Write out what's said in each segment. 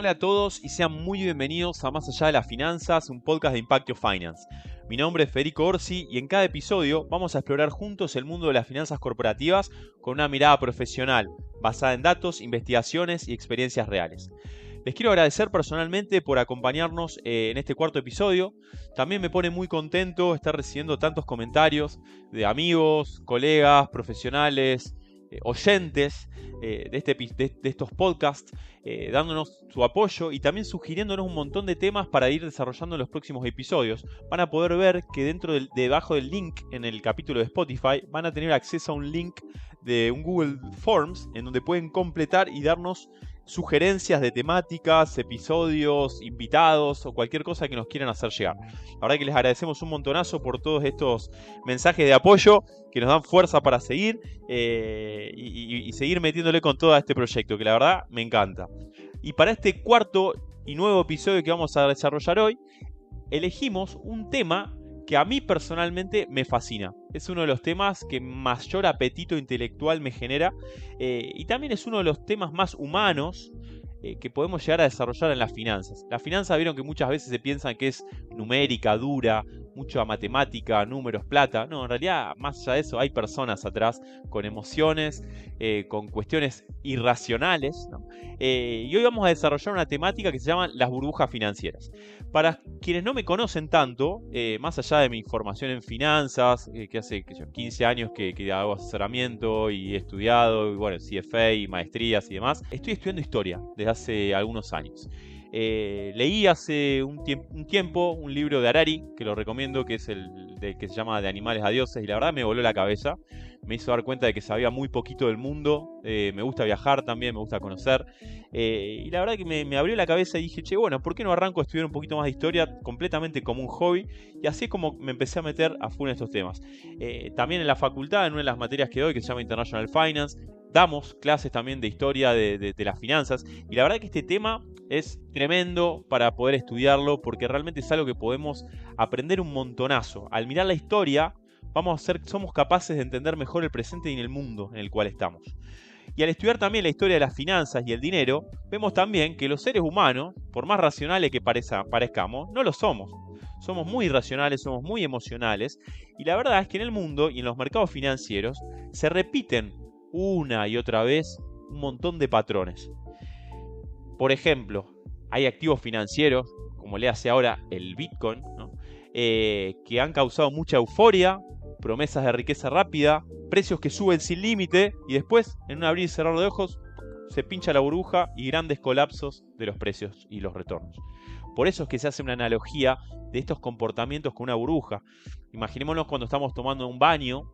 Hola a todos y sean muy bienvenidos a Más Allá de las Finanzas, un podcast de Impact Your Finance. Mi nombre es Federico Orsi y en cada episodio vamos a explorar juntos el mundo de las finanzas corporativas con una mirada profesional, basada en datos, investigaciones y experiencias reales. Les quiero agradecer personalmente por acompañarnos en este cuarto episodio. También me pone muy contento estar recibiendo tantos comentarios de amigos, colegas, profesionales, oyentes de estos podcasts, dándonos su apoyo y también sugiriéndonos un montón de temas para ir desarrollando en los próximos episodios. Van a poder ver que debajo del link en el capítulo de Spotify van a tener acceso a un link de un Google Forms en donde pueden completar y darnos sugerencias de temáticas, episodios, invitados o cualquier cosa que nos quieran hacer llegar. La verdad que les agradecemos un montonazo por todos estos mensajes de apoyo que nos dan fuerza para seguir y seguir metiéndole con todo este proyecto, que la verdad me encanta. Y para este cuarto y nuevo episodio que vamos a desarrollar hoy, elegimos un tema que a mí personalmente me fascina. Es uno de los temas que mayor apetito intelectual me genera y también es uno de los temas más humanos que podemos llegar a desarrollar en las finanzas. Las finanzas, vieron que muchas veces se piensan que es numérica, dura, mucha matemática, números, plata. No, en realidad, más allá de eso, hay personas atrás con emociones, con cuestiones irracionales, ¿no? Y hoy vamos a desarrollar una temática que se llama las burbujas financieras. Para quienes no me conocen tanto, más allá de mi formación en finanzas, que hace 15 años que hago asesoramiento y he estudiado, y bueno, CFA y maestrías y demás, estoy estudiando historia desde hace algunos años. Leí hace un tiempo un libro de Harari, que lo recomiendo, que es el que se llama De animales a dioses, y la verdad me voló la cabeza. Me hizo dar cuenta de que sabía muy poquito del mundo. Me gusta viajar también, me gusta conocer. Y la verdad que me abrió la cabeza y dije, che, bueno, ¿por qué no arranco a estudiar un poquito más de historia completamente como un hobby? Y así es como me empecé a meter a full en estos temas. También en la facultad, en una de las materias que doy, que se llama International Finance, damos clases también de historia de las finanzas. Y la verdad que este tema es tremendo para poder estudiarlo, porque realmente es algo que podemos aprender un montonazo. Al mirar la historia, somos capaces de entender mejor el presente y el mundo en el cual estamos. Y al estudiar también la historia de las finanzas y el dinero, vemos también que los seres humanos, por más racionales que parezcamos, no lo somos. Somos muy irracionales, somos muy emocionales, y la verdad es que en el mundo y en los mercados financieros se repiten una y otra vez un montón de patrones. Por ejemplo, hay activos financieros, como le hace ahora el Bitcoin, ¿no? Que han causado mucha euforia, promesas de riqueza rápida, precios que suben sin límite y después, en un abrir y cerrar de ojos, se pincha la burbuja y grandes colapsos de los precios y los retornos. Por eso es que se hace una analogía de estos comportamientos con una burbuja. Imaginémonos cuando estamos tomando un baño,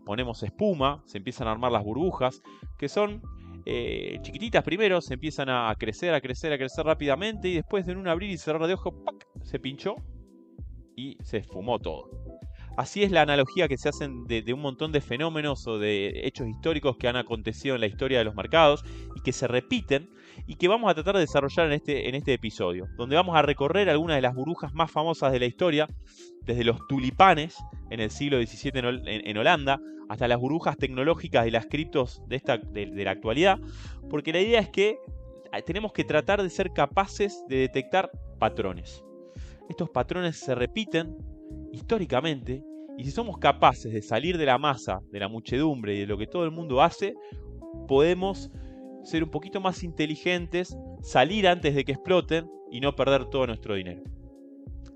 ponemos espuma, se empiezan a armar las burbujas, que son chiquititas primero, se empiezan a crecer rápidamente y después de un abrir y cerrar de ojos, ¡pac!, se pinchó y se esfumó todo. Así es la analogía que se hacen de un montón de fenómenos o de hechos históricos que han acontecido en la historia de los mercados y que se repiten y que vamos a tratar de desarrollar en este episodio, donde vamos a recorrer algunas de las burbujas más famosas de la historia, desde los tulipanes en el siglo XVII en Holanda, hasta las burbujas tecnológicas y las criptos de la actualidad, porque la idea es que tenemos que tratar de ser capaces de detectar patrones. Estos patrones se repiten históricamente, y si somos capaces de salir de la masa, de la muchedumbre y de lo que todo el mundo hace, podemos ser un poquito más inteligentes, salir antes de que exploten y no perder todo nuestro dinero.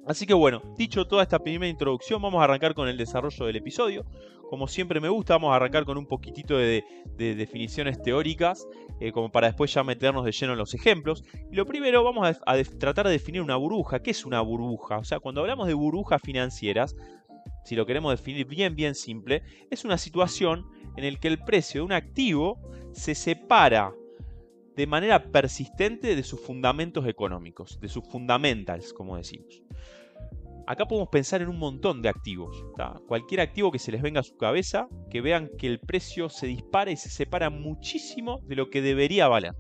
Así que bueno, dicho toda esta primera introducción, vamos a arrancar con el desarrollo del episodio. Como siempre me gusta, vamos a arrancar con un poquitito de definiciones teóricas, como para después ya meternos de lleno en los ejemplos. Y lo primero, vamos a tratar de definir una burbuja. ¿Qué es una burbuja? O sea, cuando hablamos de burbujas financieras, si lo queremos definir bien simple, es una situación en la que el precio de un activo se separa de manera persistente de sus fundamentos económicos, de sus fundamentals, como decimos. Acá podemos pensar en un montón de activos, ¿tá? Cualquier activo que se les venga a su cabeza, que vean que el precio se dispara y se separa muchísimo de lo que debería valer.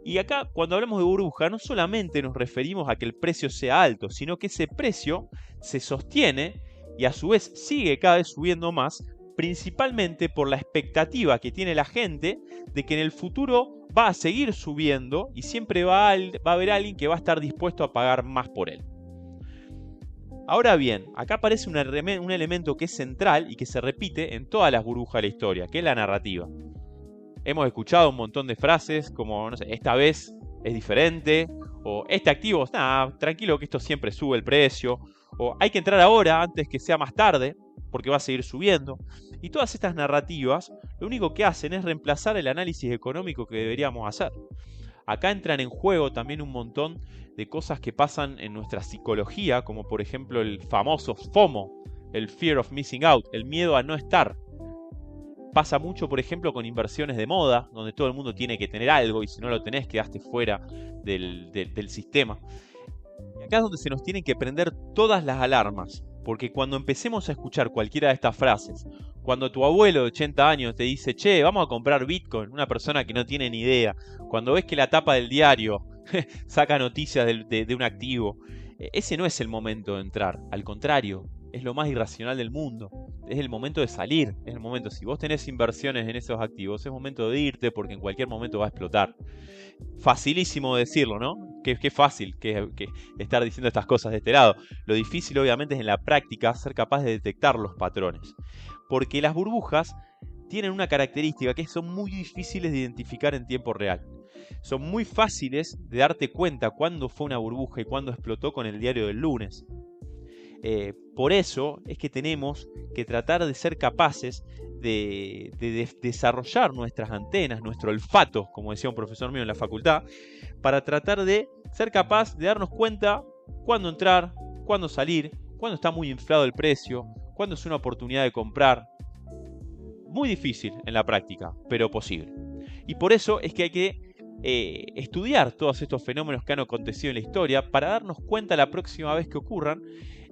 Y acá, cuando hablamos de burbuja, no solamente nos referimos a que el precio sea alto, sino que ese precio se sostiene y a su vez sigue cada vez subiendo más principalmente por la expectativa que tiene la gente de que en el futuro va a seguir subiendo y siempre va a haber alguien que va a estar dispuesto a pagar más por él. Ahora bien, acá aparece un elemento que es central y que se repite en todas las burbujas de la historia, que es la narrativa. Hemos escuchado un montón de frases como, no sé, esta vez es diferente, o este activo, nada, tranquilo que esto siempre sube el precio, o hay que entrar ahora antes que sea más tarde, porque va a seguir subiendo. Y todas estas narrativas lo único que hacen es reemplazar el análisis económico que deberíamos hacer. Acá entran en juego también un montón de cosas que pasan en nuestra psicología, como por ejemplo el famoso FOMO, el Fear of Missing Out, el miedo a no estar. Pasa mucho, por ejemplo, con inversiones de moda, donde todo el mundo tiene que tener algo y si no lo tenés quedaste fuera del sistema. Y acá es donde se nos tienen que prender todas las alarmas, porque cuando empecemos a escuchar cualquiera de estas frases, cuando tu abuelo de 80 años te dice, che, vamos a comprar Bitcoin, una persona que no tiene ni idea, cuando ves que la tapa del diario saca noticias de un activo, ese no es el momento de entrar, al contrario, es lo más irracional del mundo. Es el momento de salir, es el momento, si vos tenés inversiones en esos activos, es momento de irte porque en cualquier momento va a explotar. Facilísimo decirlo, ¿no? Qué fácil que estar diciendo estas cosas de este lado. Lo difícil obviamente es en la práctica ser capaz de detectar los patrones. Porque las burbujas tienen una característica que son muy difíciles de identificar en tiempo real. Son muy fáciles de darte cuenta cuándo fue una burbuja y cuándo explotó con el diario del lunes. Por eso es que tenemos que tratar de ser capaces de desarrollar nuestras antenas, nuestro olfato, como decía un profesor mío en la facultad, para tratar de ser capaz de darnos cuenta cuándo entrar, cuándo salir, cuándo está muy inflado el precio, cuándo es una oportunidad de comprar. Muy difícil en la práctica, pero posible. Y por eso es que hay que estudiar todos estos fenómenos que han acontecido en la historia para darnos cuenta la próxima vez que ocurran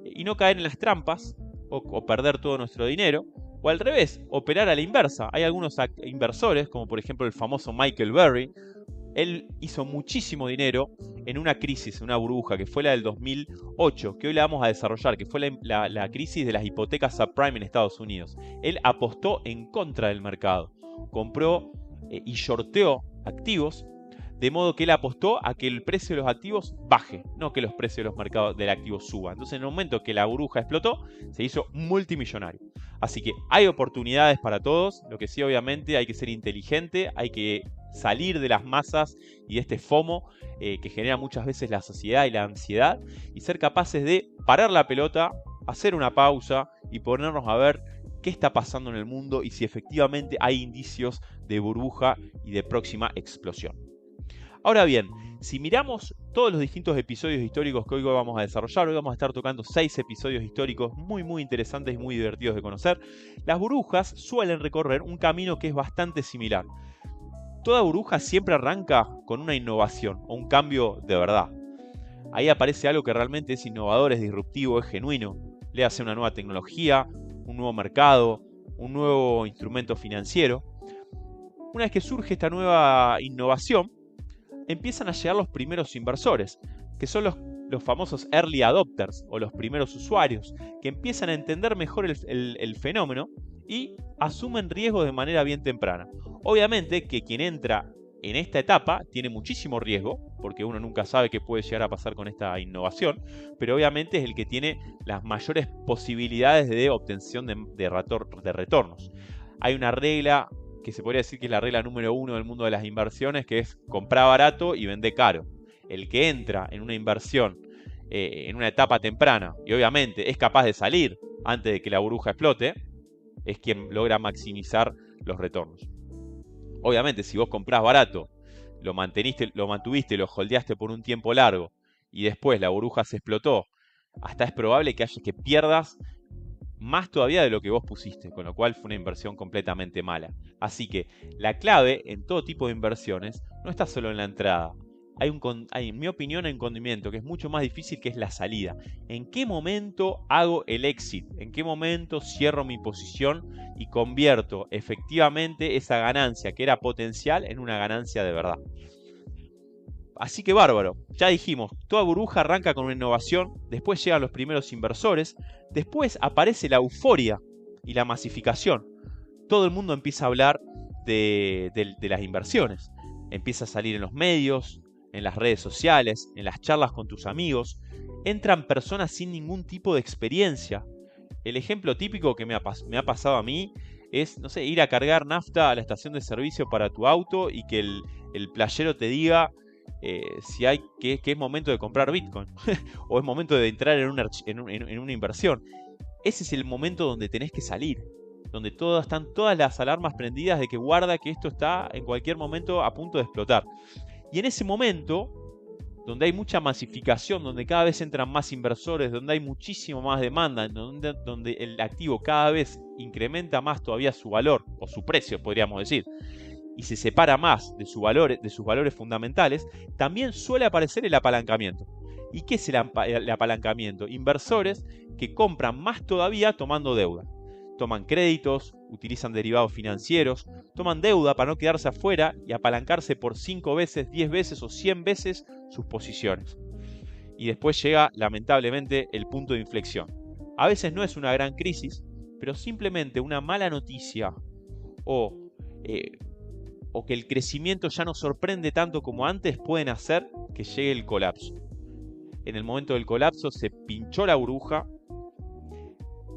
y no caer en las trampas o perder todo nuestro dinero, o al revés, operar a la inversa. Hay algunos inversores, como por ejemplo el famoso Michael Burry. Él hizo muchísimo dinero en una crisis, una burbuja, que fue la del 2008, que hoy la vamos a desarrollar, que fue la crisis de las hipotecas subprime en Estados Unidos. Él apostó en contra del mercado, compró y shorteó activos, de modo que él apostó a que el precio de los activos baje, no que los precios de los mercados del activo suban. Entonces, en el momento que la burbuja explotó, se hizo multimillonario. Así que hay oportunidades para todos. Lo que sí, obviamente, hay que ser inteligente, hay que salir de las masas y de este FOMO que genera muchas veces la sociedad y la ansiedad, y ser capaces de parar la pelota, hacer una pausa y ponernos a ver qué está pasando en el mundo y si efectivamente hay indicios de burbuja y de próxima explosión. Ahora bien, si miramos todos los distintos episodios históricos que hoy vamos a desarrollar, hoy vamos a estar tocando 6 episodios históricos muy interesantes y muy divertidos de conocer. Las burbujas suelen recorrer un camino que es bastante similar. Toda burbuja siempre arranca con una innovación o un cambio de verdad. Ahí aparece algo que realmente es innovador, es disruptivo, es genuino. Le hace una nueva tecnología, un nuevo mercado, un nuevo instrumento financiero. Una vez que surge esta nueva innovación, empiezan a llegar los primeros inversores, que son los famosos early adopters o los primeros usuarios, que empiezan a entender mejor el fenómeno y asumen riesgos de manera bien temprana. Obviamente que quien entra en esta etapa tiene muchísimo riesgo, porque uno nunca sabe qué puede llegar a pasar con esta innovación, pero obviamente es el que tiene las mayores posibilidades de obtención de retornos. Hay una regla que se podría decir que es la regla número 1 del mundo de las inversiones, que es comprar barato y vender caro. El que entra en una inversión en una etapa temprana y obviamente es capaz de salir antes de que la burbuja explote, es quien logra maximizar los retornos. Obviamente, si vos comprás barato, lo mantuviste, lo holdeaste por un tiempo largo y después la burbuja se explotó, hasta es probable que pierdas más todavía de lo que vos pusiste, con lo cual fue una inversión completamente mala. Así que la clave en todo tipo de inversiones no está solo en la entrada. Hay, en mi opinión, un condimento que es mucho más difícil, que es la salida. ¿En qué momento hago el exit? ¿En qué momento cierro mi posición y convierto efectivamente esa ganancia que era potencial en una ganancia de verdad? Así que bárbaro, ya dijimos, toda burbuja arranca con una innovación, después llegan los primeros inversores, después aparece la euforia y la masificación. todo el mundo empieza a hablar de las inversiones. Empieza a salir en los medios, en las redes sociales, en las charlas con tus amigos. Entran personas sin ningún tipo de experiencia. El ejemplo típico que me ha pasado a mí es, no sé, ir a cargar nafta a la estación de servicio para tu auto y que el playero te diga que es momento de comprar Bitcoin o es momento de entrar en una inversión. Ese es el momento donde tenés que salir, donde están todas las alarmas prendidas de que guarda que esto está en cualquier momento a punto de explotar. Y en ese momento, donde hay mucha masificación, donde cada vez entran más inversores, donde hay muchísimo más demanda, donde el activo cada vez incrementa más todavía su valor, o su precio podríamos decir, y se separa más de sus valores fundamentales, también suele aparecer el apalancamiento. ¿Y qué es el apalancamiento? Inversores que compran más todavía tomando deuda. Toman créditos, utilizan derivados financieros, toman deuda para no quedarse afuera y apalancarse por 5 veces, 10 veces o 100 veces sus posiciones. Y después llega, lamentablemente, el punto de inflexión. A veces no es una gran crisis, pero simplemente una mala noticia o que el crecimiento ya no sorprende tanto como antes pueden hacer que llegue el colapso. En el momento del colapso se pinchó la burbuja,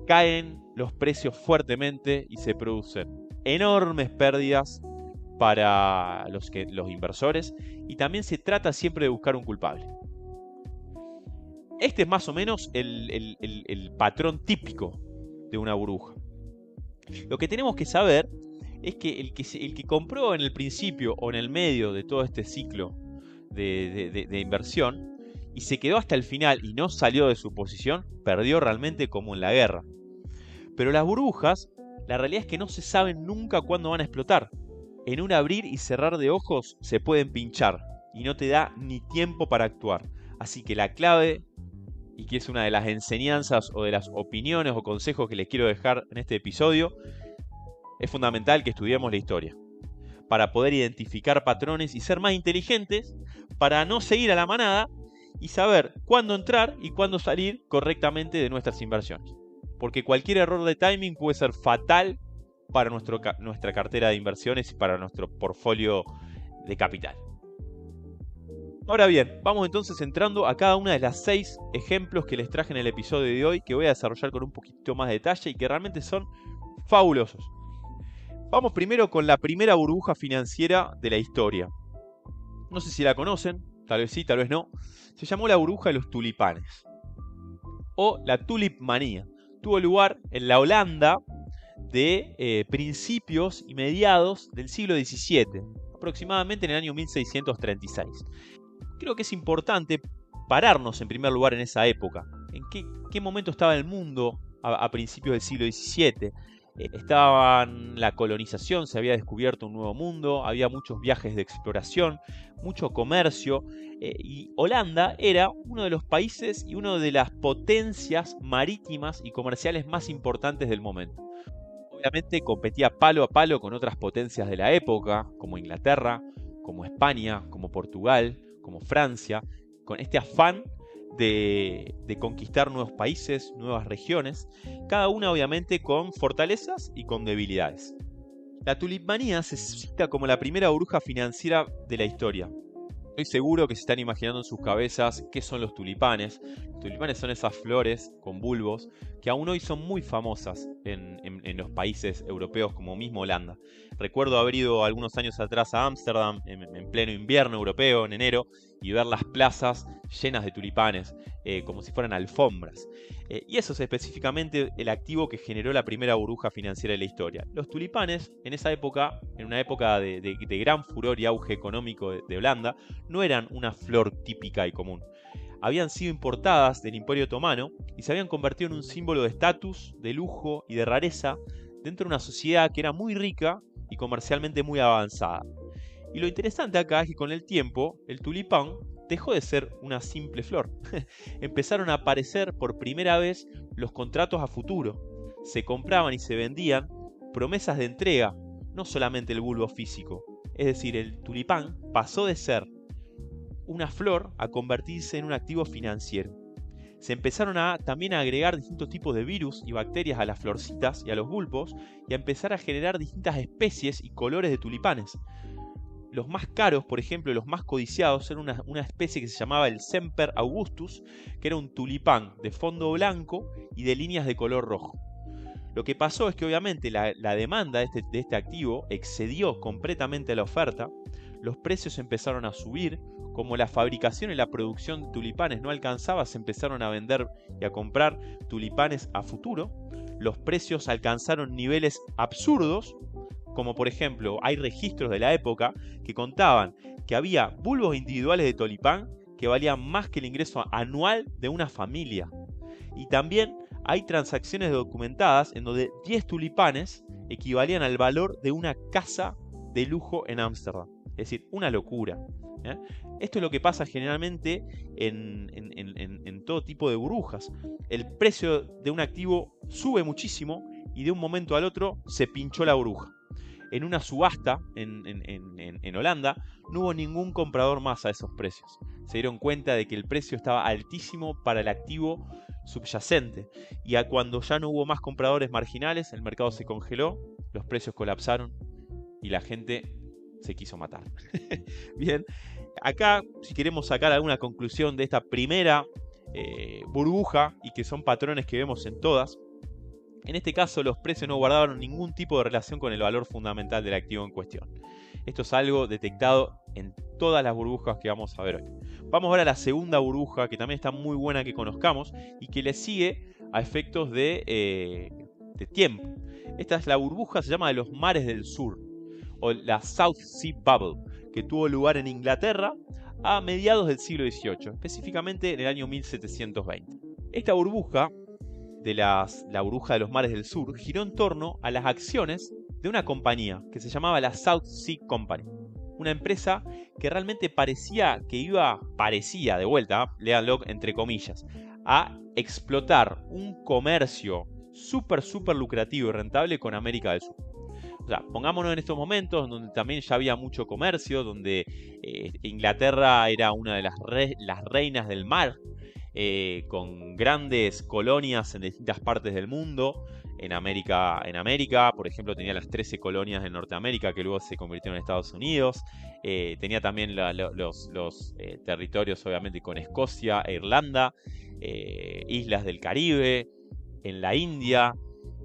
caen los precios fuertemente y se producen enormes pérdidas para los inversores, y también se trata siempre de buscar un culpable. Este es más o menos el patrón típico de una burbuja. Lo que tenemos que saber es que el que compró en el principio o en el medio de todo este ciclo de inversión y se quedó hasta el final y no salió de su posición, perdió realmente como en la guerra. Pero las burbujas, la realidad es que no se saben nunca cuándo van a explotar. En un abrir y cerrar de ojos se pueden pinchar y no te da ni tiempo para actuar. Así que la clave, y que es una de las enseñanzas o de las opiniones o consejos que les quiero dejar en este episodio, es fundamental que estudiemos la historia para poder identificar patrones y ser más inteligentes, para no seguir a la manada y saber cuándo entrar y cuándo salir correctamente de nuestras inversiones. Porque cualquier error de timing puede ser fatal para nuestra cartera de inversiones y para nuestro portfolio de capital. Ahora bien, vamos entonces entrando a cada una de las 6 ejemplos que les traje en el episodio de hoy, que voy a desarrollar con un poquito más de detalle y que realmente son fabulosos. Vamos primero con la primera burbuja financiera de la historia. No sé si la conocen, tal vez sí, tal vez no. Se llamó la burbuja de los tulipanes, o la tulipmanía. Tuvo lugar en la Holanda de principios y mediados del siglo XVII, aproximadamente en el año 1636. Creo que es importante pararnos en primer lugar en esa época. ¿En qué momento estaba el mundo a principios del siglo XVII? Estaban la colonización, se había descubierto un nuevo mundo, había muchos viajes de exploración, mucho comercio, y Holanda era uno de los países y una de las potencias marítimas y comerciales más importantes del momento. Obviamente competía palo a palo con otras potencias de la época, como Inglaterra, como España, como Portugal, como Francia, con este afán de conquistar nuevos países, nuevas regiones, cada una obviamente con fortalezas y con debilidades. La tulipmanía se cita como la primera burbuja financiera de la historia. Estoy seguro que se están imaginando en sus cabezas qué son los tulipanes. Los tulipanes son esas flores con bulbos que aún hoy son muy famosas en los países europeos, como mismo Holanda. Recuerdo haber ido algunos años atrás a Ámsterdam en pleno invierno europeo, en enero, y ver las plazas llenas de tulipanes, como si fueran alfombras. Y eso es específicamente el activo que generó la primera burbuja financiera de la historia. Los tulipanes, en esa época, en una época de gran furor y auge económico de Holanda, no eran una flor típica y común. Habían sido importadas del Imperio Otomano y se habían convertido en un símbolo de estatus, de lujo y de rareza dentro de una sociedad que era muy rica y comercialmente muy avanzada. Y lo interesante acá es que con el tiempo el tulipán dejó de ser una simple flor. Empezaron a aparecer por primera vez los contratos a futuro. Se compraban y se vendían promesas de entrega, no solamente el bulbo físico. Es decir, el tulipán pasó de ser una flor a convertirse en un activo financiero. se empezaron también a agregar distintos tipos de virus y bacterias a las florcitas y a los bulbos y a empezar a generar distintas especies y colores de tulipanes. Los más caros, por ejemplo, los más codiciados, eran una especie que se llamaba el Semper Augustus, que era un tulipán de fondo blanco y de líneas de color rojo. Lo que pasó es que obviamente la demanda de este activo excedió completamente la oferta, los precios empezaron a subir, como la fabricación y la producción de tulipanes no alcanzaba, se empezaron a vender y a comprar tulipanes a futuro, los precios alcanzaron niveles absurdos, como por ejemplo hay registros de la época que contaban que había bulbos individuales de tulipán que valían más que el ingreso anual de una familia. Y también hay transacciones documentadas en donde 10 tulipanes equivalían al valor de una casa de lujo en Ámsterdam. Es decir, una locura. Esto es lo que pasa generalmente en todo tipo de burbujas. El precio de un activo sube muchísimo y de un momento al otro se pinchó la burbuja. En una subasta en Holanda no hubo ningún comprador más a esos precios. Se dieron cuenta de que el precio estaba altísimo para el activo subyacente. Y cuando ya no hubo más compradores marginales, el mercado se congeló, los precios colapsaron y la gente se quiso matar. Bien, acá si queremos sacar alguna conclusión de esta primera burbuja, y que son patrones que vemos en todas, en este caso los precios no guardaban ningún tipo de relación con el valor fundamental del activo en cuestión. Esto es algo detectado en todas las burbujas que vamos a ver hoy. Vamos ahora a la segunda burbuja, que también está muy buena que conozcamos y que le sigue a efectos de tiempo. Esta es la burbuja, se llama de los mares del sur, o la South Sea Bubble, que tuvo lugar en Inglaterra a mediados del siglo XVIII, específicamente en el año 1720. Esta burbuja, la burbuja de los mares del sur, giró en torno a las acciones de una compañía que se llamaba la South Sea Company. Una empresa que realmente parecía de vuelta, léanlo entre comillas, a explotar un comercio súper lucrativo y rentable con América del Sur. O sea, pongámonos en estos momentos donde también ya había mucho comercio, donde Inglaterra era una de las reinas del mar, con grandes colonias en distintas partes del mundo. En América, por ejemplo, tenía las 13 colonias en Norteamérica que luego se convirtieron en Estados Unidos. Tenía también los territorios, obviamente, con Escocia e Irlanda, islas del Caribe, en la India.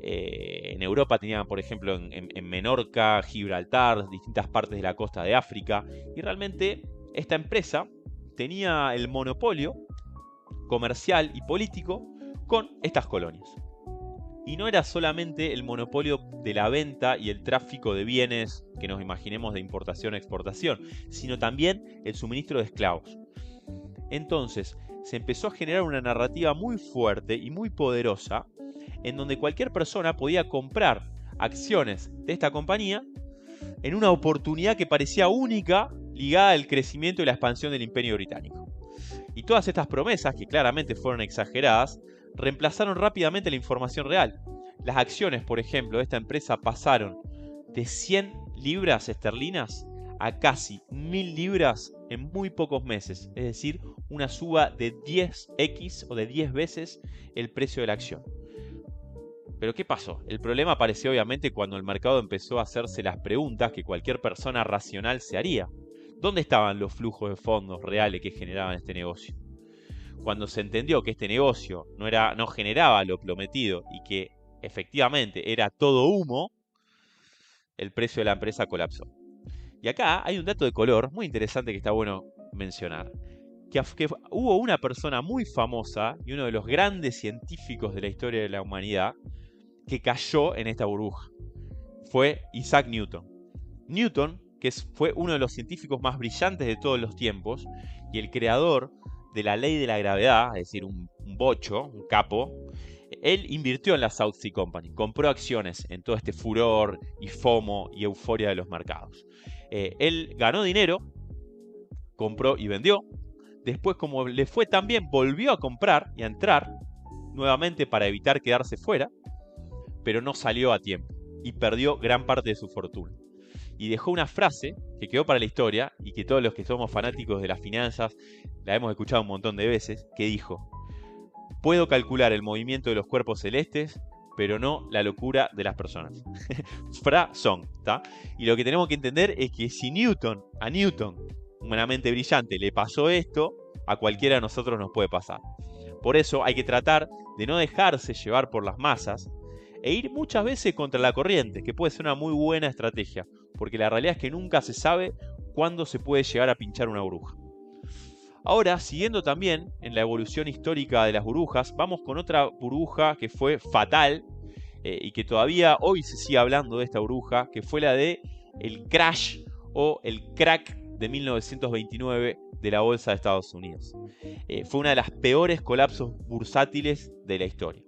En Europa tenían, por ejemplo, en Menorca, Gibraltar, distintas partes de la costa de África. Y realmente esta empresa tenía el monopolio comercial y político con estas colonias. Y no era solamente el monopolio de la venta y el tráfico de bienes que nos imaginemos de importación a exportación, sino también el suministro de esclavos. Entonces se empezó a generar una narrativa muy fuerte y muy poderosa en donde cualquier persona podía comprar acciones de esta compañía en una oportunidad que parecía única, ligada al crecimiento y la expansión del Imperio Británico. Y todas estas promesas, que claramente fueron exageradas, reemplazaron rápidamente la información real. Las acciones, por ejemplo, de esta empresa pasaron de 100 libras esterlinas a casi 1000 libras en muy pocos meses. Es decir, una suba de 10x o de 10 veces el precio de la acción. Pero ¿qué pasó? El problema apareció obviamente cuando el mercado empezó a hacerse las preguntas que cualquier persona racional se haría. ¿Dónde estaban los flujos de fondos reales que generaban este negocio? Cuando se entendió que este negocio no generaba lo prometido y que efectivamente era todo humo, el precio de la empresa colapsó. Y acá hay un dato de color muy interesante que está bueno mencionar. Que hubo una persona muy famosa y uno de los grandes científicos de la historia de la humanidad que cayó en esta burbuja. Fue Isaac Newton. Newton, que fue uno de los científicos más brillantes de todos los tiempos y el creador de la ley de la gravedad, es decir, un bocho, un capo, él invirtió en la South Sea Company, compró acciones en todo este furor y FOMO y euforia de los mercados. Él ganó dinero, compró y vendió. Después, como le fue tan bien, volvió a comprar y a entrar nuevamente para evitar quedarse fuera, pero no salió a tiempo y perdió gran parte de su fortuna. Y dejó una frase que quedó para la historia y que todos los que somos fanáticos de las finanzas la hemos escuchado un montón de veces, que dijo: Puedo calcular el movimiento de los cuerpos celestes, pero no la locura de las personas. Fra-song, ¿está? Y lo que tenemos que entender es que si a Newton, una mente brillante, le pasó esto, a cualquiera de nosotros nos puede pasar. Por eso hay que tratar de no dejarse llevar por las masas e ir muchas veces contra la corriente, que puede ser una muy buena estrategia, porque la realidad es que nunca se sabe cuándo se puede llegar a pinchar una burbuja. Ahora, siguiendo también en la evolución histórica de las burbujas, vamos con otra burbuja que fue fatal y que todavía hoy se sigue hablando de esta burbuja, que fue la de el crash o el crack de 1929 de la bolsa de Estados Unidos. Fue una de las peores colapsos bursátiles de la historia.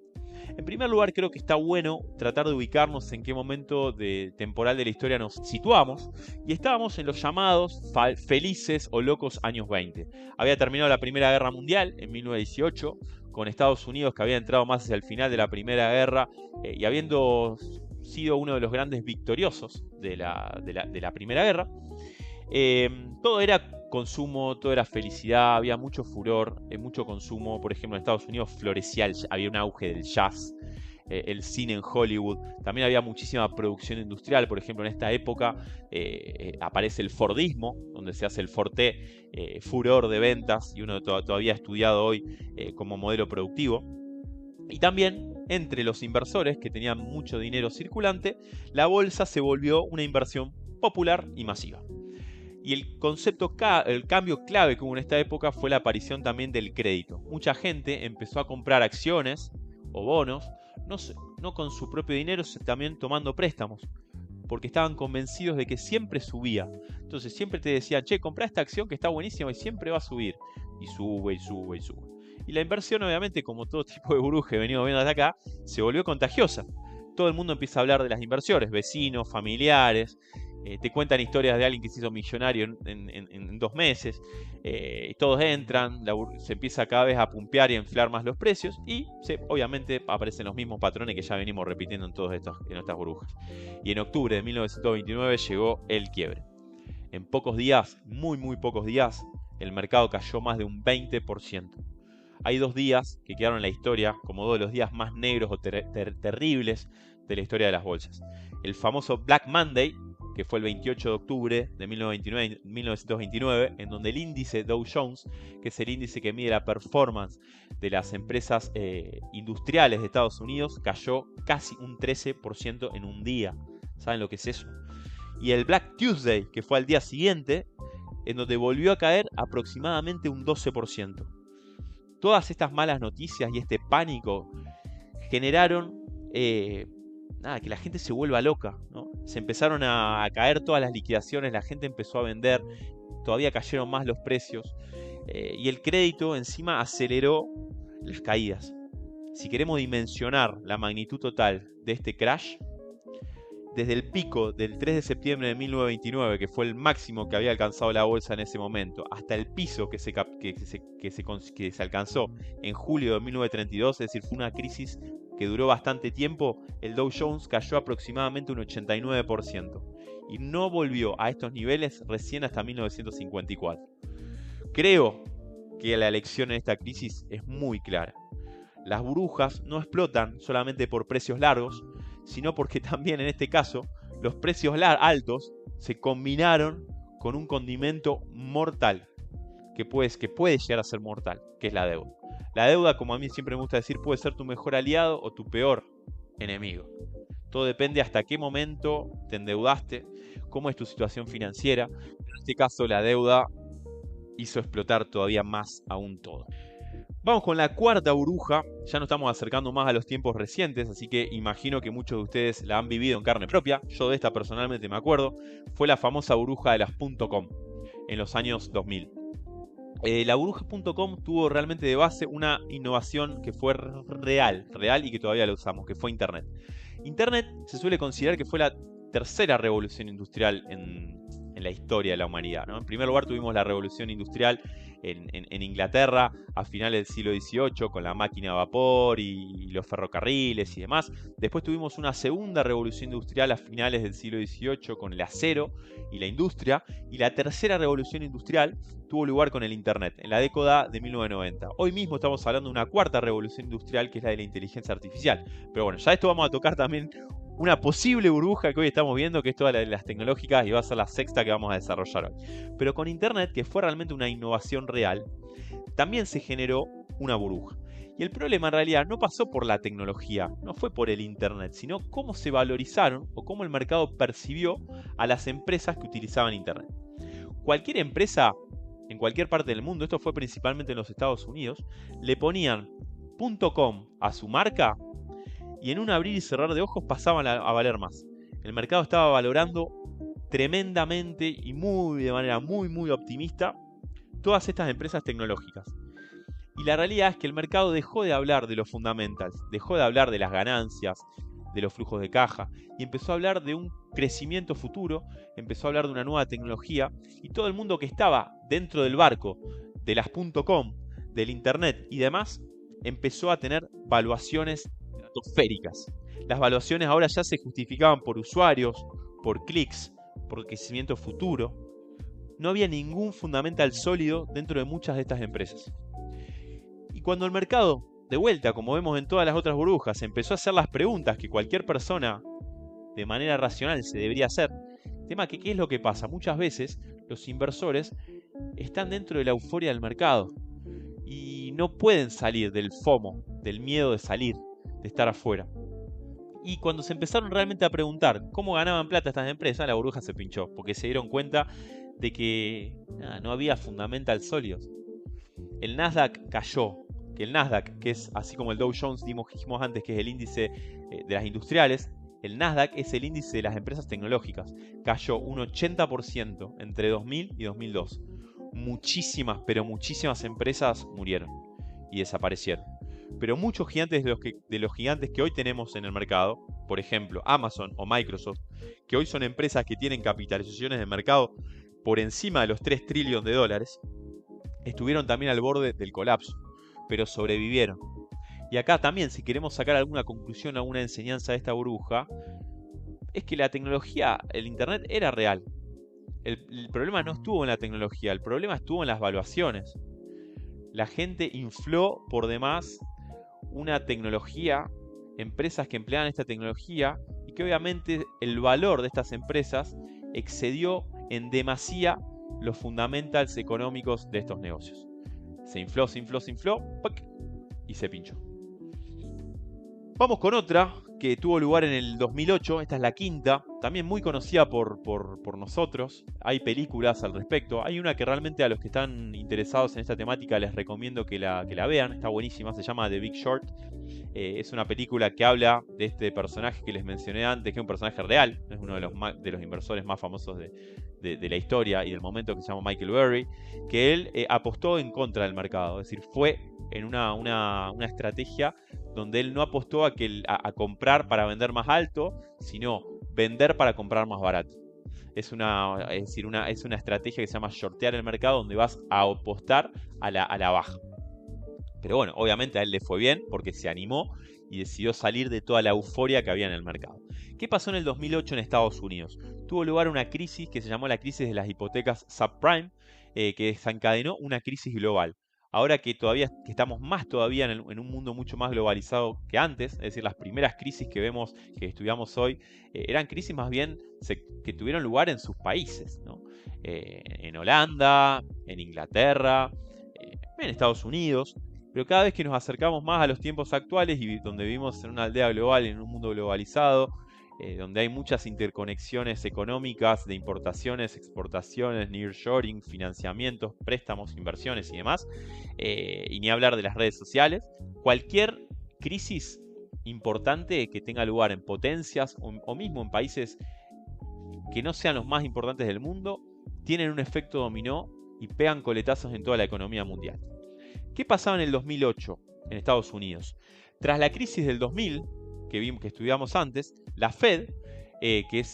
En primer lugar, creo que está bueno tratar de ubicarnos en qué momento temporal de la historia nos situamos, y estábamos en los llamados felices o locos años 20. Había terminado la Primera Guerra Mundial en 1918, con Estados Unidos que había entrado más hacia el final de la Primera Guerra y habiendo sido uno de los grandes victoriosos de la Primera Guerra. Todo era consumo, todo era felicidad, había mucho furor, mucho consumo. Por ejemplo, en Estados Unidos florecía, había un auge del jazz, el cine en Hollywood, también había muchísima producción industrial. Por ejemplo, en esta época aparece el Fordismo, donde se hace el Forte, furor de ventas, y uno todavía estudiado hoy como modelo productivo. Y también, entre los inversores que tenían mucho dinero circulante, la bolsa se volvió una inversión popular y masiva. Y el cambio clave que hubo en esta época fue la aparición también del crédito. Mucha gente empezó a comprar acciones o bonos, no con su propio dinero, también tomando préstamos, porque estaban convencidos de que siempre subía. Entonces siempre te decían, che, comprá esta acción que está buenísima y siempre va a subir. Y sube, y sube, y sube. Y la inversión, obviamente, como todo tipo de burbuja que venimos viendo hasta acá, se volvió contagiosa. Todo el mundo empieza a hablar de las inversiones, vecinos, familiares. Te cuentan historias de alguien que se hizo millonario en 2 meses. Todos entran, se empieza cada vez a pumpear y a inflar más los precios. Y obviamente aparecen los mismos patrones que ya venimos repitiendo en estas burbujas. Y en octubre de 1929 llegó el quiebre. En pocos días, muy pocos días, el mercado cayó más de un 20%. Hay 2 días que quedaron en la historia como 2 de los días más negros o terribles de la historia de las bolsas. El famoso Black Monday, que fue el 28 de octubre de 1929, en donde el índice Dow Jones, que es el índice que mide la performance de las empresas industriales de Estados Unidos, cayó casi un 13% en un día. ¿Saben lo que es eso? Y el Black Tuesday, que fue al día siguiente, en donde volvió a caer aproximadamente un 12%. Todas estas malas noticias y este pánico generaron que la gente se vuelva loca, ¿no? Se empezaron a caer todas las liquidaciones, la gente empezó a vender, todavía cayeron más los precios, y el crédito encima aceleró las caídas. Si queremos dimensionar la magnitud total de este crash, desde el pico del 3 de septiembre de 1929, que fue el máximo que había alcanzado la bolsa en ese momento, hasta el piso que se alcanzó en julio de 1932, es decir, fue una crisis que duró bastante tiempo, el Dow Jones cayó aproximadamente un 89% y no volvió a estos niveles recién hasta 1954. Creo que la lección en esta crisis es muy clara. Las burbujas no explotan solamente por precios largos, sino porque también en este caso los precios altos se combinaron con un condimento mortal que puede llegar a ser mortal, que es la deuda. La deuda, como a mí siempre me gusta decir, puede ser tu mejor aliado o tu peor enemigo. Todo depende hasta qué momento te endeudaste, cómo es tu situación financiera. En este caso la deuda hizo explotar todavía más aún todo. Vamos con la cuarta burbuja. Ya nos estamos acercando más a los tiempos recientes, así que imagino que muchos de ustedes la han vivido en carne propia. Yo de esta personalmente me acuerdo. Fue la famosa burbuja de las .com en los años 2000. La burbuja.com tuvo realmente de base una innovación que fue real y que todavía la usamos, que fue Internet. Internet se suele considerar que fue la tercera revolución industrial en la historia de la humanidad, ¿no? En primer lugar tuvimos la revolución industrial en Inglaterra a finales del siglo XVIII con la máquina de vapor y los ferrocarriles y demás. Después tuvimos una segunda revolución industrial a finales del siglo XVIII con el acero y la industria. Y la tercera revolución industrial tuvo lugar con el Internet en la década de 1990. Hoy mismo estamos hablando de una cuarta revolución industrial que es la de la inteligencia artificial. Pero bueno, ya esto vamos a tocar también una posible burbuja que hoy estamos viendo, que es toda las tecnológicas, y va a ser la sexta que vamos a desarrollar hoy. Pero con Internet, que fue realmente una innovación real, también se generó una burbuja. Y el problema en realidad no pasó por la tecnología, no fue por el Internet, sino cómo se valorizaron o cómo el mercado percibió a las empresas que utilizaban Internet. Cualquier empresa en cualquier parte del mundo, esto fue principalmente en los Estados Unidos, le ponían .com a su marca y en un abrir y cerrar de ojos pasaban a valer más. El mercado estaba valorando tremendamente y de manera muy optimista todas estas empresas tecnológicas. Y la realidad es que el mercado dejó de hablar de los fundamentals, dejó de hablar de las ganancias, de los flujos de caja, y empezó a hablar de un crecimiento futuro, empezó a hablar de una nueva tecnología, y todo el mundo que estaba dentro del barco de las .com, del Internet y demás, empezó a tener valuaciones estratosféricas. Las valuaciones ahora ya se justificaban por usuarios, por clics, por crecimiento futuro. No había ningún fundamental sólido dentro de muchas de estas empresas. Y cuando el mercado, de vuelta, como vemos en todas las otras burbujas, empezó a hacer las preguntas que cualquier persona de manera racional se debería hacer, tema que ¿qué es lo que pasa? Muchas veces los inversores están dentro de la euforia del mercado y no pueden salir del FOMO, del miedo de salir, de estar afuera. Y cuando se empezaron realmente a preguntar cómo ganaban plata estas empresas, la burbuja se pinchó, porque se dieron cuenta de que no había fundamentals sólidos. El Nasdaq cayó, que el Nasdaq, que es así como el Dow Jones dijimos antes, que es el índice de las industriales, el Nasdaq es el índice de las empresas tecnológicas. Cayó un 80% entre 2000 y 2002. Muchísimas, pero muchísimas empresas murieron y desaparecieron. Pero muchos gigantes de los gigantes que hoy tenemos en el mercado, por ejemplo Amazon o Microsoft, que hoy son empresas que tienen capitalizaciones de mercado por encima de los 3 trillones de dólares, estuvieron también al borde del colapso, pero sobrevivieron. Y acá también, si queremos sacar alguna conclusión, alguna enseñanza de esta burbuja, es que la tecnología, el Internet era real. El problema no estuvo en la tecnología, el problema estuvo en las valuaciones. La gente infló por demás una tecnología, empresas que empleaban esta tecnología, y que obviamente el valor de estas empresas excedió en demasía los fundamentals económicos de estos negocios. Se infló, ¡pac! Y se pinchó. Vamos con otra que tuvo lugar en el 2008, esta es la quinta, también muy conocida por nosotros, hay películas al respecto, hay una que realmente a los que están interesados en esta temática les recomiendo que la vean, está buenísima, se llama The Big Short, es una película que habla de este personaje que les mencioné antes, que es un personaje real, es uno de los inversores más famosos de la historia y del momento, que se llama Michael Burry, que él apostó en contra del mercado, es decir, fue en una estrategia donde él no apostó a comprar para vender más alto, sino vender para comprar más barato. Es una estrategia que se llama shortear el mercado, donde vas a apostar a la baja. Pero bueno, obviamente a él le fue bien porque se animó y decidió salir de toda la euforia que había en el mercado. ¿Qué pasó en el 2008 en Estados Unidos? Tuvo lugar una crisis que se llamó la crisis de las hipotecas subprime, que desencadenó una crisis global. Ahora que estamos más todavía en un mundo mucho más globalizado que antes, es decir, las primeras crisis que vemos, que estudiamos hoy, eran crisis más bien que tuvieron lugar en sus países, ¿no? En Holanda, en Inglaterra, en Estados Unidos. Pero cada vez que nos acercamos más a los tiempos actuales y donde vivimos en una aldea global, en un mundo globalizado, donde hay muchas interconexiones económicas de importaciones, exportaciones, nearshoring, financiamientos, préstamos, inversiones y demás, y ni hablar de las redes sociales, cualquier crisis importante que tenga lugar en potencias o mismo en países que no sean los más importantes del mundo, tienen un efecto dominó y pegan coletazos en toda la economía mundial. ¿Qué pasaba en el 2008 en Estados Unidos? Tras la crisis del 2000, que estudiamos antes, la Fed que es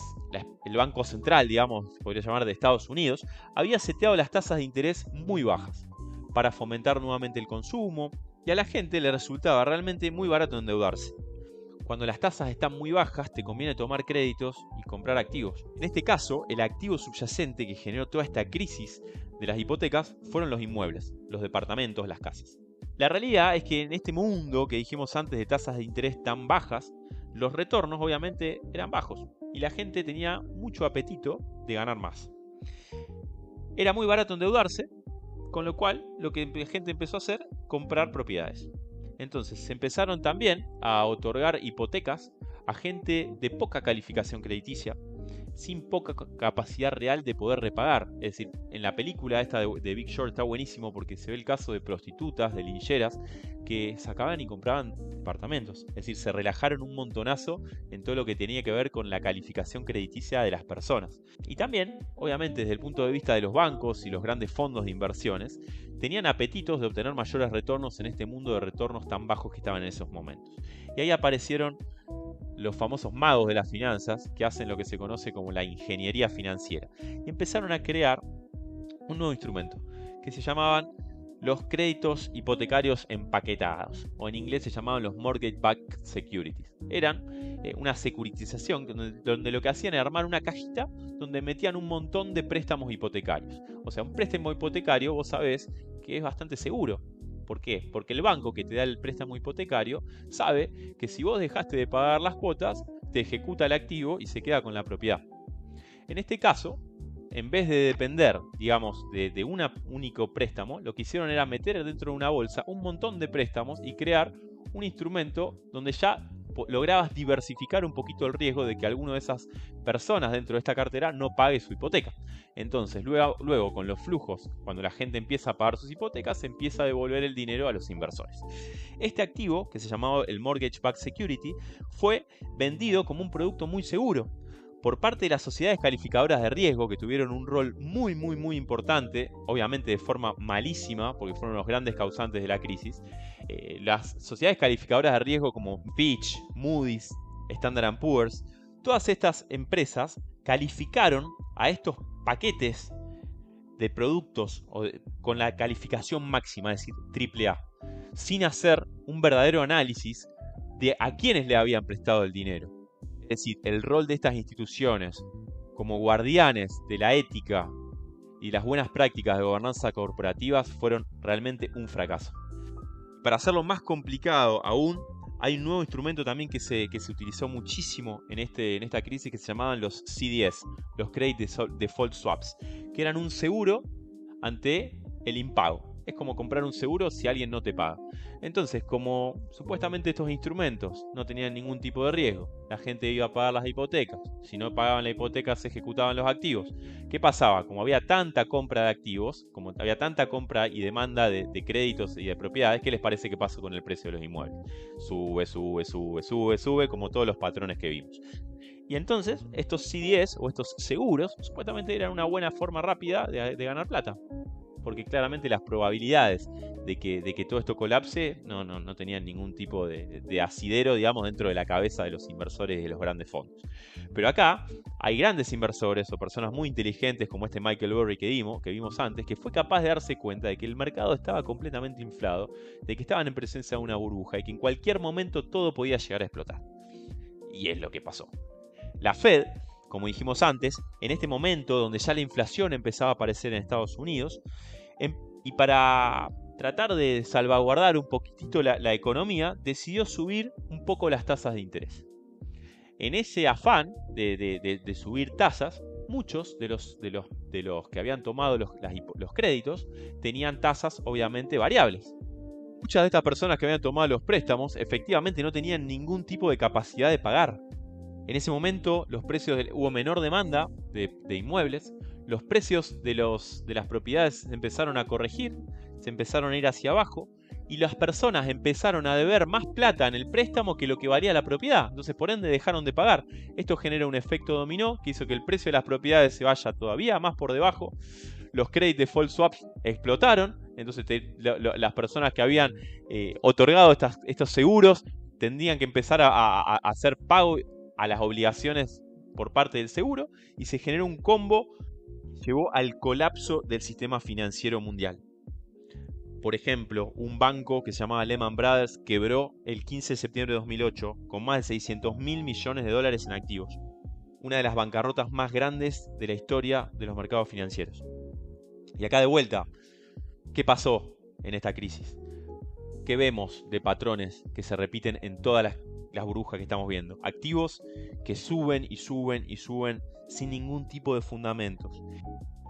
el Banco Central, digamos, se podría llamar, de Estados Unidos, había seteado las tasas de interés muy bajas para fomentar nuevamente el consumo y a la gente le resultaba realmente muy barato endeudarse. Cuando las tasas están muy bajas, te conviene tomar créditos y comprar activos. En este caso, el activo subyacente que generó toda esta crisis de las hipotecas fueron los inmuebles, los departamentos, las casas. La realidad es que en este mundo que dijimos antes de tasas de interés tan bajas, los retornos obviamente eran bajos y la gente tenía mucho apetito de ganar más. Era muy barato endeudarse, con lo cual lo que la gente empezó a hacer, comprar propiedades. Entonces se empezaron también a otorgar hipotecas a gente de poca calificación crediticia, sin poca capacidad real de poder repagar. Es decir, en la película esta de Big Short está buenísimo porque se ve el caso de prostitutas, de lincheras, que sacaban y compraban departamentos. Es decir, se relajaron un montonazo en todo lo que tenía que ver con la calificación crediticia de las personas. Y también, obviamente, desde el punto de vista de los bancos y los grandes fondos de inversiones, tenían apetitos de obtener mayores retornos en este mundo de retornos tan bajos que estaban en esos momentos. Y ahí aparecieron los famosos magos de las finanzas, que hacen lo que se conoce como la ingeniería financiera, y empezaron a crear un nuevo instrumento que se llamaban los créditos hipotecarios empaquetados, o en inglés se llamaban los mortgage-backed securities. Eran una securitización donde lo que hacían era armar una cajita donde metían un montón de préstamos hipotecarios. O sea, un préstamo hipotecario vos sabés que es bastante seguro. ¿Por qué? Porque el banco que te da el préstamo hipotecario sabe que si vos dejaste de pagar las cuotas, te ejecuta el activo y se queda con la propiedad. En este caso, en vez de depender, digamos, de un único préstamo, lo que hicieron era meter dentro de una bolsa un montón de préstamos y crear un instrumento donde ya lograbas diversificar un poquito el riesgo de que alguna de esas personas dentro de esta cartera no pague su hipoteca. Entonces, luego con los flujos, cuando la gente empieza a pagar sus hipotecas, se empieza a devolver el dinero a los inversores. Este activo, que se llamaba el Mortgage Backed Security, fue vendido como un producto muy seguro por parte de las sociedades calificadoras de riesgo, que tuvieron un rol muy importante, obviamente de forma malísima, porque fueron los grandes causantes de la crisis. Las sociedades calificadoras de riesgo como Fitch, Moody's, Standard & Poor's, todas estas empresas calificaron a estos paquetes de productos con la calificación máxima, es decir, AAA, sin hacer un verdadero análisis de a quiénes le habían prestado el dinero. Es decir, el rol de estas instituciones como guardianes de la ética y las buenas prácticas de gobernanza corporativas fueron realmente un fracaso. Para hacerlo más complicado aún, hay un nuevo instrumento también que se utilizó muchísimo en esta crisis, que se llamaban los CDS, los Credit Default Swaps, que eran un seguro ante el impago. Es como comprar un seguro si alguien no te paga. Entonces, como supuestamente estos instrumentos no tenían ningún tipo de riesgo, la gente iba a pagar las hipotecas. Si no pagaban la hipoteca, se ejecutaban los activos. ¿Qué pasaba? Como había tanta compra de activos, como había tanta compra y demanda de créditos y de propiedades, ¿qué les parece que pasó con el precio de los inmuebles? Sube, como todos los patrones que vimos. Y entonces, estos CDS o estos seguros, supuestamente eran una buena forma rápida de ganar plata. Porque claramente las probabilidades de que todo esto colapse no tenían ningún tipo de asidero, digamos, dentro de la cabeza de los inversores de los grandes fondos. Pero acá hay grandes inversores o personas muy inteligentes como este Michael Burry que vimos antes, que fue capaz de darse cuenta de que el mercado estaba completamente inflado, de que estaban en presencia de una burbuja y que en cualquier momento todo podía llegar a explotar. Y es lo que pasó. La Fed, como dijimos antes, en este momento donde ya la inflación empezaba a aparecer en Estados Unidos, y para tratar de salvaguardar un poquitito la economía, decidió subir un poco las tasas de interés. En ese afán de subir tasas, muchos de los que habían tomado los créditos tenían tasas obviamente variables. Muchas de estas personas que habían tomado los préstamos efectivamente no tenían ningún tipo de capacidad de pagar. En ese momento hubo menor demanda de inmuebles, los precios de las propiedades se empezaron a corregir, se empezaron a ir hacia abajo y las personas empezaron a deber más plata en el préstamo que lo que valía la propiedad. Entonces, por ende, dejaron de pagar. Esto genera un efecto dominó que hizo que el precio de las propiedades se vaya todavía más por debajo. Los credit default swaps explotaron. Entonces, las personas que habían otorgado estos seguros tendrían que empezar a hacer pago a las obligaciones por parte del seguro y se generó un combo que llevó al colapso del sistema financiero mundial. Por ejemplo, un banco que se llamaba Lehman Brothers quebró el 15 de septiembre de 2008 con más de 600.000 millones de dólares en activos. Una de las bancarrotas más grandes de la historia de los mercados financieros. Y acá de vuelta, ¿qué pasó en esta crisis? ¿Qué vemos de patrones que se repiten en todas las burbujas que estamos viendo? Activos que suben y suben y suben sin ningún tipo de fundamentos.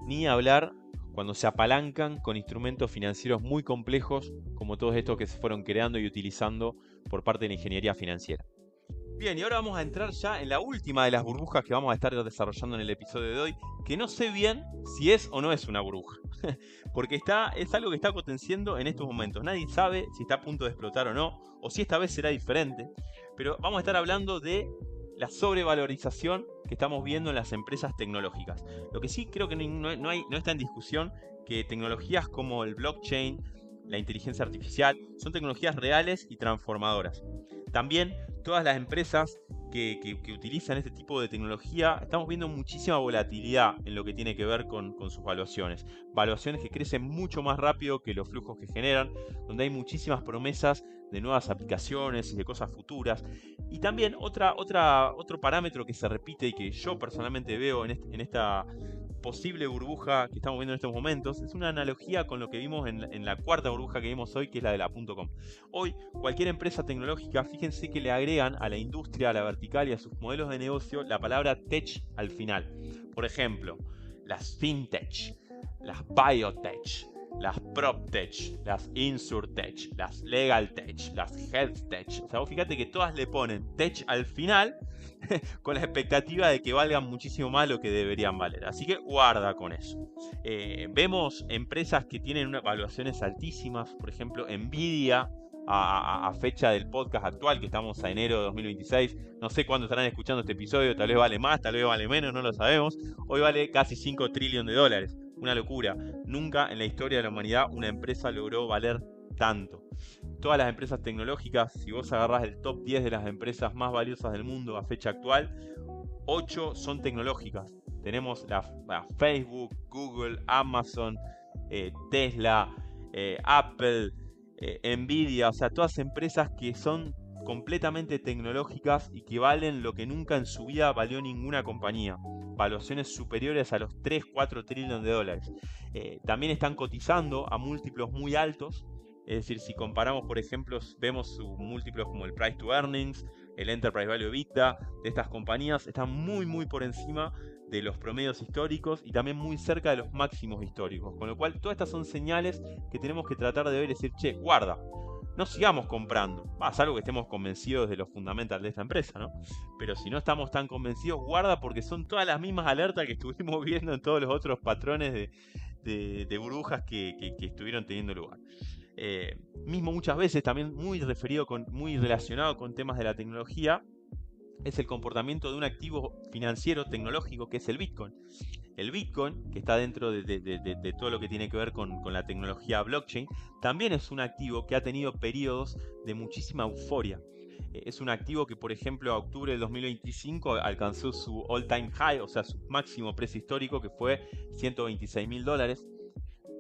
Ni hablar cuando se apalancan con instrumentos financieros muy complejos como todos estos que se fueron creando y utilizando por parte de la ingeniería financiera. Bien, y ahora vamos a entrar ya en la última de las burbujas que vamos a estar desarrollando en el episodio de hoy, que no sé bien si es o no es una burbuja, porque es algo que está aconteciendo en estos momentos. Nadie sabe si está a punto de explotar o no, o si esta vez será diferente, pero vamos a estar hablando de la sobrevalorización que estamos viendo en las empresas tecnológicas. Lo que sí creo que no está en discusión que tecnologías como el blockchain, la inteligencia artificial, son tecnologías reales y transformadoras. También todas las empresas que utilizan este tipo de tecnología, estamos viendo muchísima volatilidad en lo que tiene que ver con sus valuaciones. Valuaciones que crecen mucho más rápido que los flujos que generan, donde hay muchísimas promesas de nuevas aplicaciones y de cosas futuras. Y también otro parámetro que se repite y que yo personalmente veo en esta posible burbuja que estamos viendo en estos momentos es una analogía con lo que vimos en la cuarta burbuja que vimos hoy, que es la de la .com. Hoy cualquier empresa tecnológica, fíjense que le agregan a la industria, a la vertical y a sus modelos de negocio la palabra tech al final. Por ejemplo, las fintech, las biotech, las proptech, las insurtech, las legaltech, las healthtech. O sea, vos fíjate que todas le ponen tech al final con la expectativa de que valgan muchísimo más lo que deberían valer. Así que guarda con eso. Vemos empresas que tienen unas valuaciones altísimas. Por ejemplo, Nvidia, a fecha del podcast actual, que estamos a enero de 2026. No sé cuándo estarán escuchando este episodio. Tal vez vale más, tal vez vale menos, no lo sabemos. Hoy vale casi 5 trillones de dólares. Una locura. Nunca en la historia de la humanidad una empresa logró valer tanto. Todas las empresas tecnológicas, si vos agarrás el top 10 de las empresas más valiosas del mundo a fecha actual, 8 son tecnológicas. Tenemos Facebook, Google, Amazon, Tesla, Apple, Nvidia, o sea, todas empresas que son completamente tecnológicas y que valen lo que nunca en su vida valió ninguna compañía. Valuaciones superiores a los 3-4 trillones de dólares. También están cotizando a múltiplos muy altos. Es decir, si comparamos, por ejemplo, vemos sus múltiplos como el Price to Earnings, el Enterprise Value EBITDA de estas compañías, están muy por encima de los promedios históricos y también muy cerca de los máximos históricos. Con lo cual, todas estas son señales que tenemos que tratar de ver y decir, che, guarda, no sigamos comprando. Salvo que estemos convencidos de los fundamentals de esta empresa, ¿no? Pero si no estamos tan convencidos, guarda, porque son todas las mismas alertas que estuvimos viendo en todos los otros patrones de burbujas que estuvieron teniendo lugar. Mismo muchas veces también muy relacionado con temas de la tecnología es el comportamiento de un activo financiero tecnológico que es el Bitcoin. El Bitcoin, que está dentro de todo lo que tiene que ver con la tecnología blockchain, también es un activo que ha tenido periodos de muchísima euforia. Es un activo que, por ejemplo, a octubre del 2025 alcanzó su all-time high, o sea, su máximo precio histórico, que fue $126.000.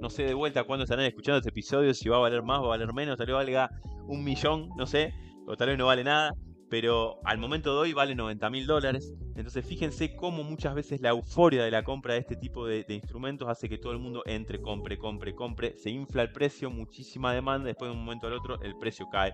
No sé de vuelta cuándo estarán escuchando este episodio, si va a valer más o va a valer menos, tal vez valga 1 millón, no sé, o tal vez no vale nada, pero al momento de hoy vale $90.000. Entonces fíjense cómo muchas veces la euforia de la compra de este tipo de instrumentos hace que todo el mundo entre, compre, se infla el precio, muchísima demanda, después de un momento al otro el precio cae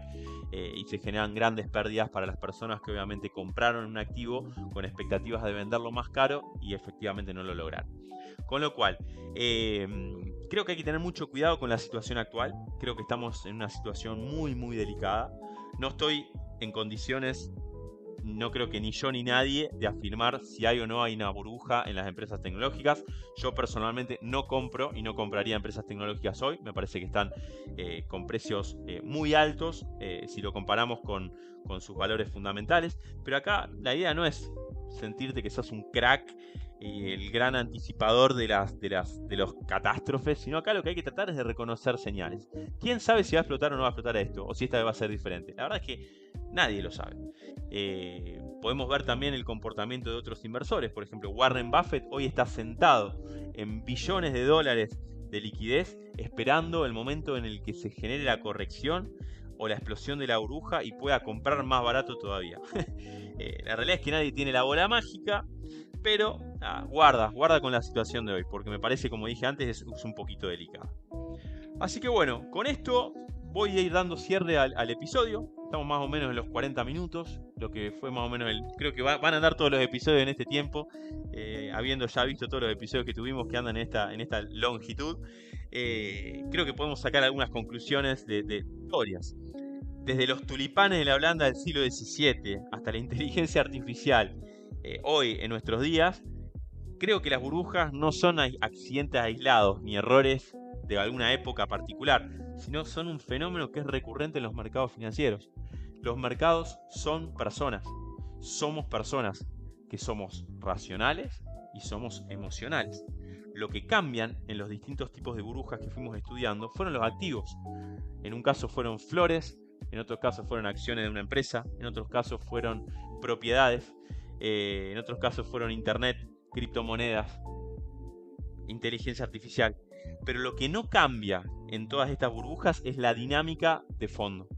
y se generan grandes pérdidas para las personas que obviamente compraron un activo con expectativas de venderlo más caro y efectivamente no lo lograron. Con lo cual, creo que hay que tener mucho cuidado con la situación actual. Creo que estamos en una situación muy delicada. No estoy en condiciones, no creo que ni yo ni nadie, de afirmar si hay o no hay una burbuja en las empresas tecnológicas. Yo personalmente no compro y no compraría empresas tecnológicas hoy. Me parece que están con precios muy altos si lo comparamos con sus valores fundamentales. Pero acá la idea no es sentirte que sos un crack, el gran anticipador de los catástrofes, sino acá lo que hay que tratar es de reconocer señales. ¿Quién sabe si va a explotar o no va a explotar esto? O si esta vez va a ser diferente. La verdad es que Nadie lo sabe. Podemos ver también el comportamiento de otros inversores. Por ejemplo, Warren Buffett hoy está sentado en billones de dólares de liquidez esperando el momento en el que se genere la corrección o la explosión de la burbuja y pueda comprar más barato todavía. La realidad es que nadie tiene la bola mágica, pero guarda con la situación de hoy, porque me parece, como dije antes, es un poquito delicada. Así que bueno, con esto voy a ir dando cierre al episodio. Estamos más o menos en los 40 minutos, lo que fue más o menos creo que van a andar todos los episodios en este tiempo, habiendo ya visto todos los episodios que tuvimos que andan en esta longitud. Creo que podemos sacar algunas conclusiones de historias. Desde los tulipanes de la Holanda del siglo XVII hasta la inteligencia artificial, hoy en nuestros días, creo que las burbujas no son accidentes aislados ni errores de alguna época particular, sino son un fenómeno que es recurrente en los mercados financieros. Los mercados son personas, somos personas que somos racionales y somos emocionales. Lo que cambian en los distintos tipos de burbujas que fuimos estudiando fueron los activos. En un caso fueron flores, en otros casos fueron acciones de una empresa, en otros casos fueron propiedades, en otros casos fueron internet, criptomonedas, inteligencia artificial. Pero lo que no cambia en todas estas burbujas es la dinámica de fondo.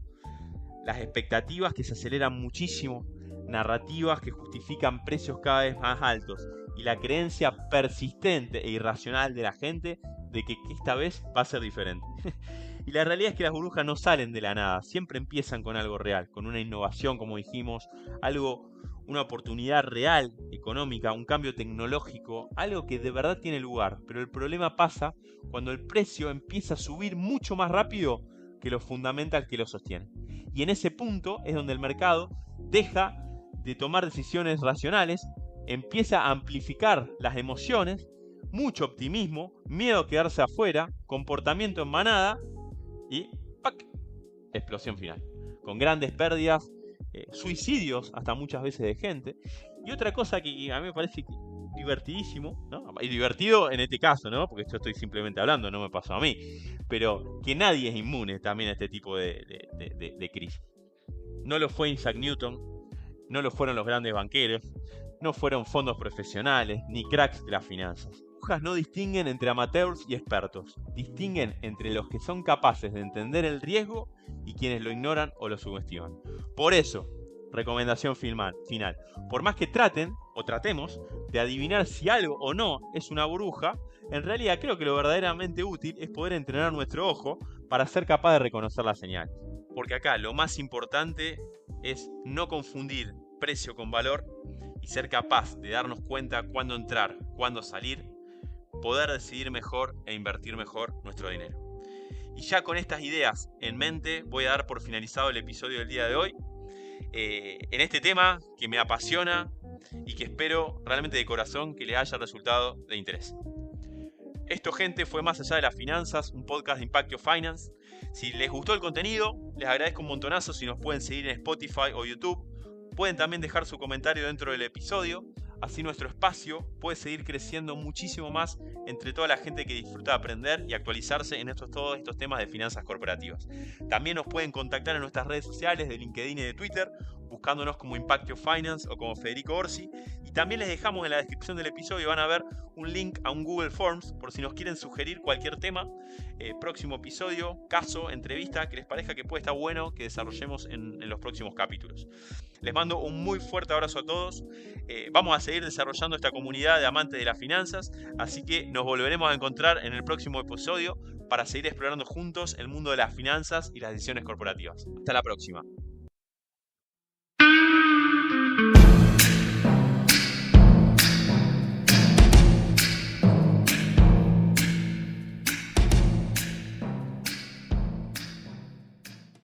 Las expectativas que se aceleran muchísimo, narrativas que justifican precios cada vez más altos y la creencia persistente e irracional de la gente de que esta vez va a ser diferente. Y la realidad es que las burbujas no salen de la nada, siempre empiezan con algo real, con una innovación, como dijimos, una oportunidad real, económica, un cambio tecnológico, algo que de verdad tiene lugar. Pero el problema pasa cuando el precio empieza a subir mucho más rápido que lo fundamental que lo sostiene. Y en ese punto es donde el mercado deja de tomar decisiones racionales, empieza a amplificar las emociones, mucho optimismo, miedo a quedarse afuera, comportamiento en manada y ¡pac! Explosión final. Con grandes pérdidas, suicidios hasta muchas veces de gente. Y otra cosa que a mí me parece divertidísimo, ¿no? Y divertido en este caso, ¿no? Porque yo estoy simplemente hablando, no me pasó a mí. Pero que nadie es inmune también a este tipo de crisis. No lo fue Isaac Newton, no lo fueron los grandes banqueros, no fueron fondos profesionales, ni cracks de las finanzas. Burbujas no distinguen entre amateurs y expertos, distinguen entre los que son capaces de entender el riesgo y quienes lo ignoran o lo subestiman. Por eso, recomendación final, por más que tratemos de adivinar si algo o no es una burbuja, en realidad creo que lo verdaderamente útil es poder entrenar nuestro ojo para ser capaz de reconocer las señales. Porque acá lo más importante es no confundir precio con valor y ser capaz de darnos cuenta cuándo entrar, cuándo salir, poder decidir mejor e invertir mejor nuestro dinero. Y ya con estas ideas en mente voy a dar por finalizado el episodio del día de hoy, en este tema que me apasiona y que espero realmente de corazón que les haya resultado de interés. Esto, gente, fue Más Allá de las Finanzas, un podcast de Impactio Finance. Si les gustó el contenido, les agradezco un montonazo si nos pueden seguir en Spotify o YouTube. Pueden también dejar su comentario dentro del episodio. Así nuestro espacio puede seguir creciendo muchísimo más entre toda la gente que disfruta de aprender y actualizarse en todos estos temas de finanzas corporativas. También nos pueden contactar en nuestras redes sociales de LinkedIn y de Twitter, buscándonos como Impactio Finance o como Federico Orsi. Y también les dejamos en la descripción del episodio, van a ver un link a un Google Forms por si nos quieren sugerir cualquier tema, próximo episodio, caso, entrevista, que les parezca que puede estar bueno que desarrollemos en los próximos capítulos. Les mando un muy fuerte abrazo a todos. Vamos a seguir desarrollando esta comunidad de amantes de las finanzas, así que nos volveremos a encontrar en el próximo episodio para seguir explorando juntos el mundo de las finanzas y las decisiones corporativas. Hasta la próxima.